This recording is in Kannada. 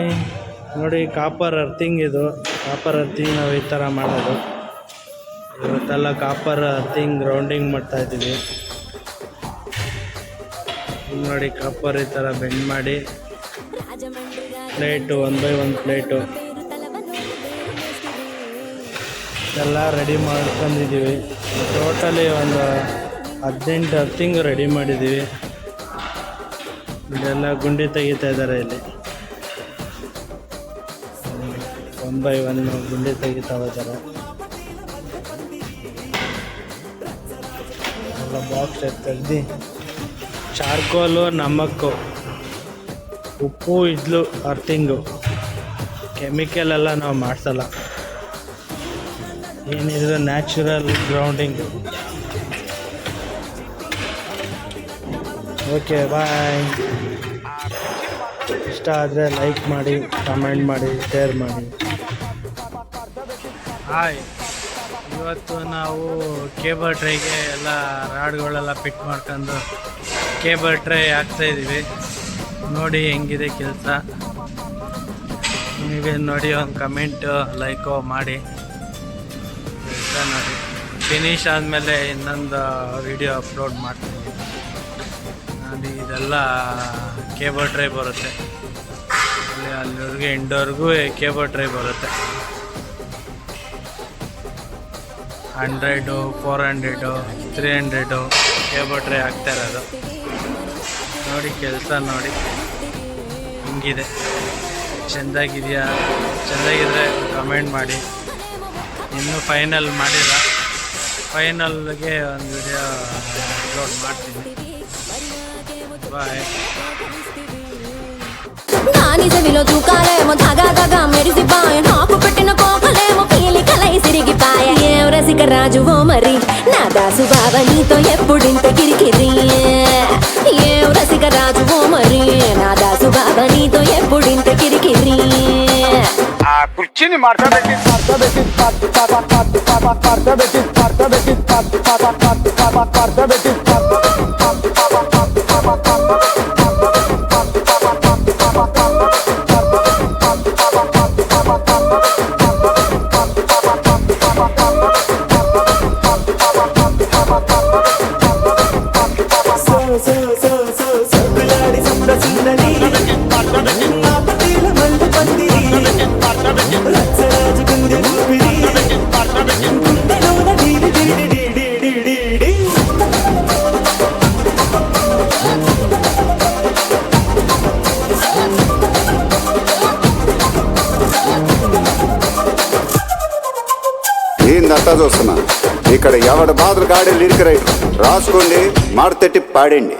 ಬಾಯ್. ನೋಡಿ ಕಾಪರ್ ಅರ್ಥಿಂಗ್ ಇದು. ಕಾಪರ್ ಅರ್ಥಿಂಗ್ ನಾವು ಈ ಥರ ಮಾಡೋದು. ಇವತ್ತೆಲ್ಲ ಕಾಪರ್ ಅರ್ಥಿಂಗ್ ಗ್ರೌಂಡಿಂಗ್ ಮಾಡ್ತಾಯಿದ್ದೀವಿ. ನೋಡಿ ಕಾಪರ್ ಈ ಥರ ಬೆಂಡ್ ಮಾಡಿ ಪ್ಲೇಟು 1 by 1 ಪ್ಲೇಟು ಎಲ್ಲ ರೆಡಿ ಮಾಡ್ಕೊಂಡಿದ್ದೀವಿ. ಟೋಟಲಿ ಒಂದು 18 ಅರ್ಥಿಂಗ್ ರೆಡಿ ಮಾಡಿದ್ದೀವಿ. ಇದೆಲ್ಲ ಗುಂಡಿ ತೆಗಿತಾ ಇದ್ದಾರೆ ಇಲ್ಲಿ. 1 by 1 ಗುಂಡಿ ತೆಗಿತಾ ಇದ್ದಾರೆ. ಎಲ್ಲ ಬಾಕ್ಸ್ ತೆಗ್ದು ಚಾರ್ಕೋಲು, ನಮಕ್ಕು, ಉಪ್ಪು, ಇಡ್ಲು ಅರ್ಥಿಂಗು. ಕೆಮಿಕಲ್ ಎಲ್ಲ ನಾವು ಮಾಡಿಸಲ್ಲ, ಏನಿದ್ರೆ ನ್ಯಾಚುರಲ್ ಗ್ರೌಂಡಿಂಗ್. Okay boy. ಇಷ್ಟ ಆದರೆ ಲೈಕ್ ಮಾಡಿ, ಕಮೆಂಟ್ ಮಾಡಿ, ಶೇರ್ ಮಾಡಿ. ಹಾಯ್, ಇವತ್ತು ನಾವು ಕೇಬಲ್ ಟ್ರೈಗೆ ಎಲ್ಲ ರಾಡ್ಗಳೆಲ್ಲ ಫಿಟ್ ಮಾಡ್ಕೊಂಡು ಕೇಬಲ್ ಟ್ರೈ ಹಾಕ್ತಾಯಿದ್ದೀವಿ. ನೋಡಿ ಹೆಂಗಿದೆ ಕೆಲಸ. ನೀವೇ ನೋಡಿ, ಒಂದು ಕಮೆಂಟು ಲೈಕು ಮಾಡಿ. ಕೆಲಸ ನೋಡಿ, ಫಿನಿಶ್ ಆದಮೇಲೆ ಇನ್ನೊಂದು ವಿಡಿಯೋ ಅಪ್ಲೋಡ್ ಮಾಡ್ತೀನಿ. ನೋಡಿ ಇದೆಲ್ಲ ಕೇಬಲ್ ಟ್ರೈ ಬರುತ್ತೆ. ಅಲ್ಲಿವರೆಗೂ ಎಂಡವರೆಗೂ ಕೇಬಲ್ ಟ್ರೈ ಬರುತ್ತೆ. 100, 400, 300 ಕೇಬಲ್ ಟ್ರೈ ಹಾಕ್ತಾ ಇರೋದು. ನೋಡಿ ಕೆಲಸ ನೋಡಿ ಹಿಂಗಿದೆ. ಚೆಂದಾಗಿದೆಯಾ? ಚೆಂದಾಗಿದ್ರೆ ಕಮೆಂಟ್ ಮಾಡಿ. ಇನ್ನೂ ಫೈನಲ್ ಮಾಡಿಲ್ಲ. ಫೈನಲ್ಗೆ ಒಂದು ವಿಡಿಯೋ ಅಪ್ಲೋಡ್ ಮಾಡ್ತೀನಿ. బాయ్. దాని చెవిలో దూకాలేమో ధగా మెరిసిపాయ. నాకు పెట్టిన కోకలేమో పీలి కలై సిరిగిపాయ. ఏం రసిక రాజువో మరి నా దాసు బావ నీతో ఎప్పుడింత కిరికిరి. ఏం రసిక రాజువో మరి నా దాసు బావ నీతో ఎప్పుడింత కిరికిరి. ఆ కుర్చీని మార్చబెట్టి ఏందంతా చూస్తున్నా. ఇక్కడ ఎవడ మాదిరి గాడీలు ఇరికి రైట్ రాసుకోండి, మాడతెట్టి పాడండి.